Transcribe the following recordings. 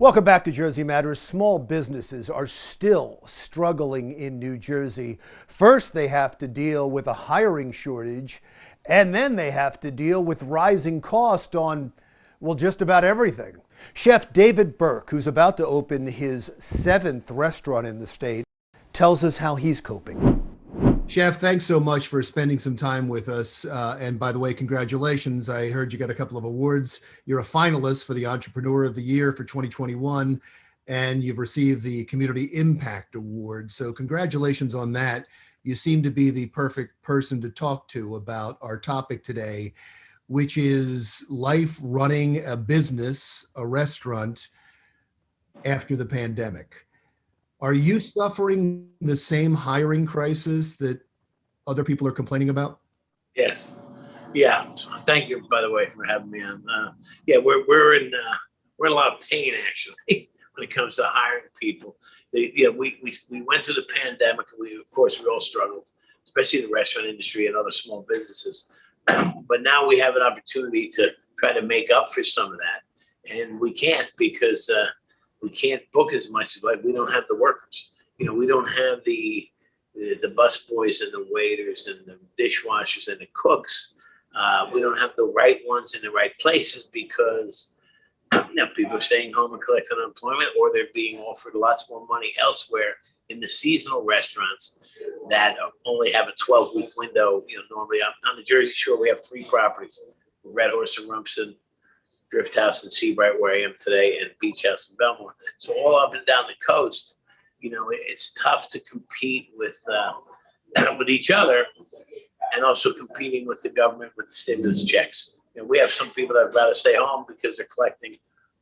Welcome back to Jersey Matters. Small businesses are still struggling in New Jersey. First, they have to deal with a hiring shortage, and then they have to deal with rising cost on, well, just about everything. Chef David Burke, who's about to open his 7th restaurant in the state, tells us how he's coping. Chef, thanks so much for spending some time with us. And by the way, congratulations. I heard you got a couple of awards. You're a finalist for the Entrepreneur of the Year for 2021, and you've received the Community Impact Award. So congratulations on that. You seem to be the perfect person to talk to about our topic today, which is life running a business, a restaurant, after the pandemic. Are you suffering the same hiring crisis that other people are complaining about? Yes. Yeah. Thank you, by the way, for having me on. Yeah, we're in a lot of pain actually when it comes to hiring people. We went through the pandemic, and we all struggled, especially in the restaurant industry and other small businesses. But now we have an opportunity to try to make up for some of that, and we can't because we can't book as much. Like, we don't have the workers. We don't have the bus boys and the waiters and the dishwashers and the cooks. We don't have the right ones in the right places because people are staying home and collecting unemployment, or they're being offered lots more money elsewhere in the seasonal restaurants that only have a 12-week window. Normally on the Jersey Shore, we have 3 properties: Red Horse and Rumson, Drift House and Seabright, where I am today, and Beach House in Belmore. So all up and down the coast, it's tough to compete with each other, and also competing with the government with the stimulus checks. We have some people that would rather stay home because they're collecting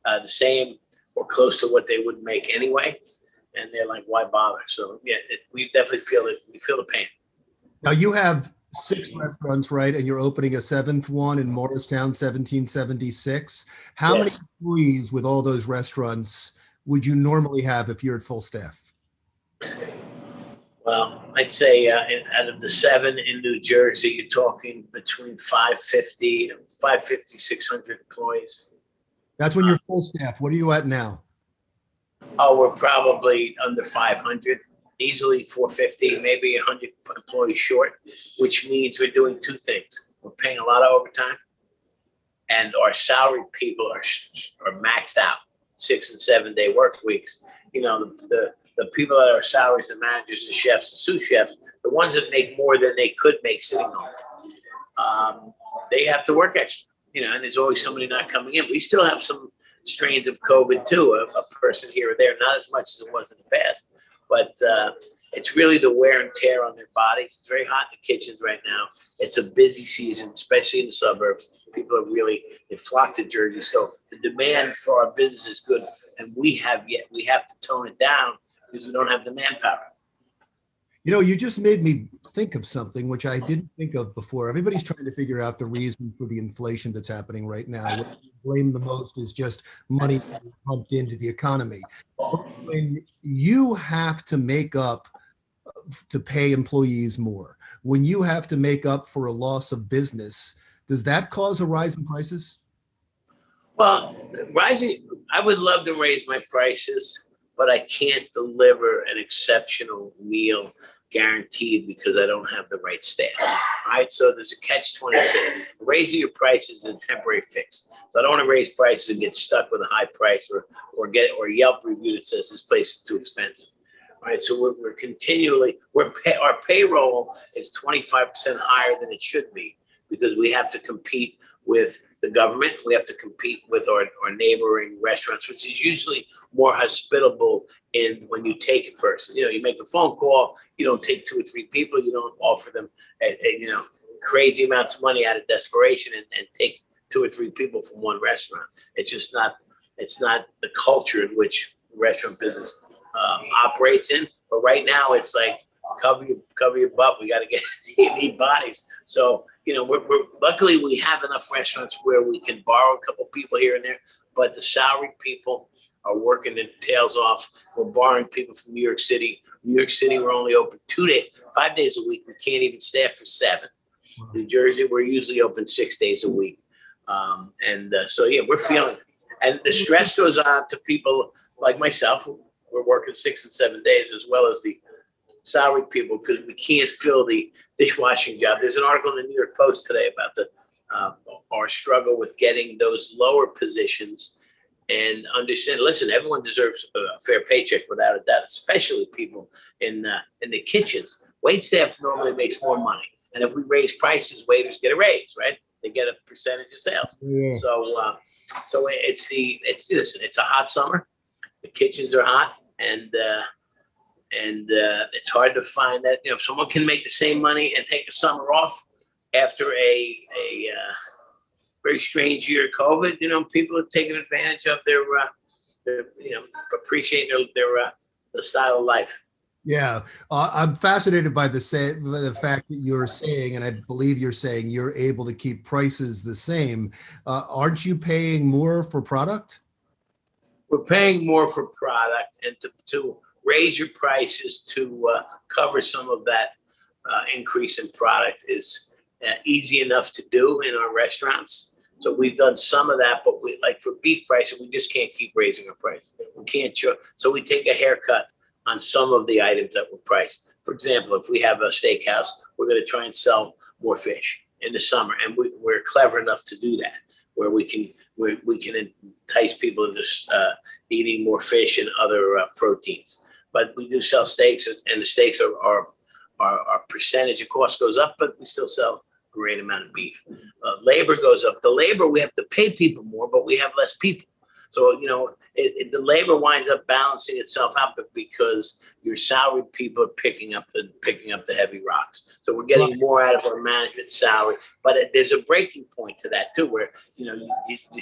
the same or close to what they would make anyway, and they're like, why bother? So yeah, we definitely feel it. We feel the pain. Now you have 6 restaurants, right? And you're opening a 7th one in Morristown, 1776. How many employees with all those restaurants would you normally have if you're at full staff? Well, I'd say out of the 7 in New Jersey, you're talking between 550, 600 employees. That's when you're full staff. What are you at now? Oh, we're probably under 500, easily 450, maybe 100 employees short, which means we're doing 2 things. We're paying a lot of overtime, and our salaried people are maxed out, 6 and 7 day work weeks. The people that are salaries, the managers, the chefs, the sous chefs, the ones that make more than they could make sitting home, they have to work extra, and there's always somebody not coming in. We still have some strains of COVID too, a person here or there, not as much as it was in the past, but it's really the wear and tear on their bodies. It's very hot in the kitchens right now. It's a busy season, especially in the suburbs. People they flock to Jersey. So the demand for our business is good, and we have to tone it down because we don't have the manpower. You just made me think of something which I didn't think of before. Everybody's trying to figure out the reason for the inflation that's happening right now. What you blame the most is just money pumped into the economy. When you have to make up to pay employees more, when you have to make up for a loss of business, does that cause a rise in prices? Well, I would love to raise my prices, but I can't deliver an exceptional meal guaranteed because I don't have the right staff. Right? So there's a catch-22. Raising your prices is a temporary fix. So I don't want to raise prices and get stuck with a high price or Yelp review that says this place is too expensive. Right? So we're continually, our payroll is 25% higher than it should be because we have to compete with the government. We have to compete with our neighboring restaurants, which is usually more hospitable when you take a person. You make a phone call, you don't take 2 or 3 people, you don't offer them crazy amounts of money out of desperation and take 2 or 3 people from one restaurant. It's not the culture in which restaurant business operates in. But right now it's like cover your butt. We got to you need bodies. So we're luckily we have enough restaurants where we can borrow a couple people here and there, but the salaried people are working their tails off. We're borrowing people from New York City. New York City, we're only open 5 days a week. We can't even staff for 7. New Jersey, we're usually open 6 days a week. So we're feeling it. And the stress goes on to people like myself, who we're working 6 and 7 days, as well as the salaried people, because we can't fill the dishwashing job. There's an article in the New York Post today about our struggle with getting those lower positions. And understand, listen, everyone deserves a fair paycheck without a doubt, especially people in the kitchens. Wait staff normally makes more money. And if we raise prices, waiters get a raise, right? They get a percentage of sales. Yeah. So it's a hot summer. The kitchens are hot, and it's hard to find that, if someone can make the same money and take the summer off after a very strange year of COVID, people are taking advantage of their appreciating the style of life. Yeah, I'm fascinated by the fact that you're saying, and I believe you're saying, you're able to keep prices the same. Aren't you paying more for product? We're paying more for product, and to raise your prices to cover some of that increase in product is easy enough to do in our restaurants. So we've done some of that, but like for beef prices, we just can't keep raising our price. We can't. So we take a haircut on some of the items that were priced. For example, if we have a steakhouse, we're going to try and sell more fish in the summer, and we're clever enough to do that, where we can entice people into eating more fish and other proteins. But we do sell steaks, and the steaks are our percentage of cost goes up, but we still sell a great amount of beef. Labor goes up. The labor, we have to pay people more, but we have less people. So, the labor winds up balancing itself out, but because your salaried people are picking up the heavy rocks. So we're getting more out of our management salary, but there's a breaking point to that too, where, you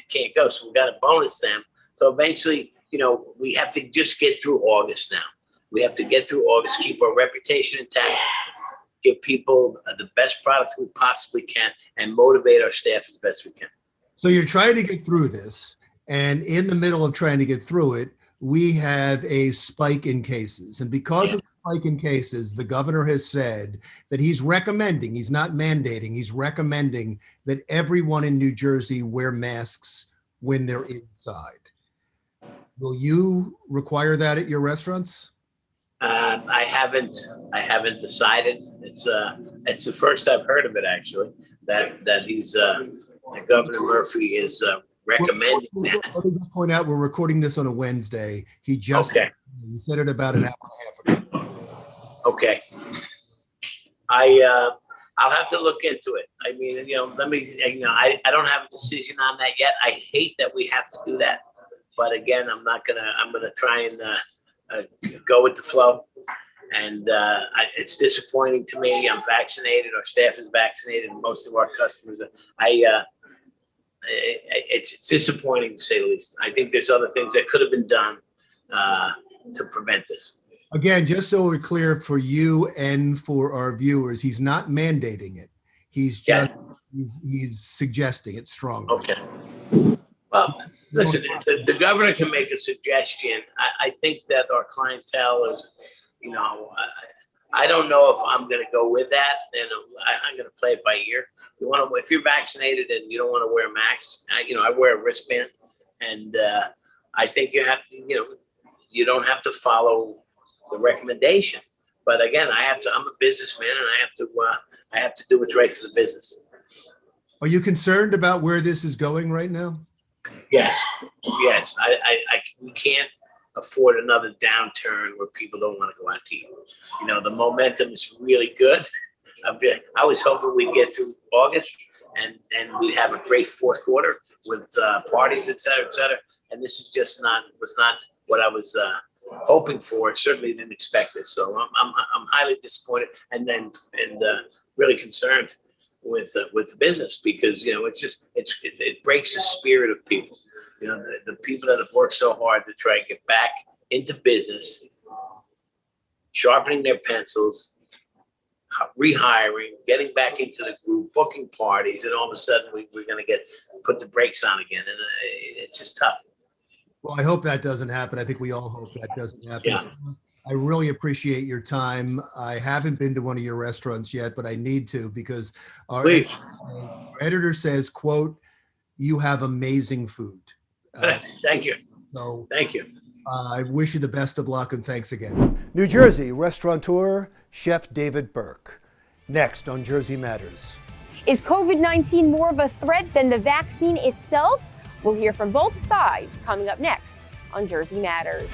can't go. So we got to bonus them. So eventually, we have to just get through August now. We have to get through August, keep our reputation intact, give people the best product we possibly can, and motivate our staff as best we can. So you're trying to get through this. And in the middle of trying to get through it, we have a spike in cases. And because of the spike in cases, the governor has said that he's recommending, he's not mandating, he's recommending that everyone in New Jersey wear masks when they're inside. Will you require that at your restaurants? I haven't decided. It's the first I've heard of it, actually, that Governor Murphy is recommending that. Let me just point out, we're recording this on a Wednesday. He said it about an hour and a half ago. Okay. I'll have to look into it. I mean, I don't have a decision on that yet. I hate that we have to do that, but again, I'm gonna try and go with the flow. And it's disappointing to me. I'm vaccinated. Our staff is vaccinated, and most of our customers are. It's disappointing, to say the least. I think there's other things that could have been done to prevent this. Again, just so we're clear for you and for our viewers, he's not mandating it. He's just he's suggesting it strongly. Okay. Well, listen, the governor can make a suggestion. I think that our clientele is, I don't know if I'm going to go with that, and I'm going to play it by ear. If you're vaccinated and you don't want to wear a mask, I wear a wristband, and I think you have to, you don't have to follow the recommendation. But again, I'm a businessman, and I have to do what's right for the business. Are you concerned about where this is going right now? Yes. We can't afford another downturn where people don't want to go out to eat. The momentum is really good. I was hoping we'd get through August and we'd have a great fourth quarter with parties, et cetera, et cetera. And this is just was not what I was hoping for. Certainly didn't expect this. So I'm highly disappointed and really concerned with the business, because it breaks the spirit of people. The people that have worked so hard to try and get back into business, sharpening their pencils, rehiring, getting back into the group, booking parties, and all of a sudden we're going to put the brakes on again, and it's just tough. Well, I hope that doesn't happen. I think we all hope that doesn't happen. Yeah. So I really appreciate your time. I haven't been to one of your restaurants yet, but I need to, because our editor says, quote, "You have amazing food." Thank you. So Thank you. I wish you the best of luck, and thanks again. New Jersey restaurateur Chef David Burke. Next on Jersey Matters. Is COVID-19 more of a threat than the vaccine itself? We'll hear from both sides coming up next on Jersey Matters.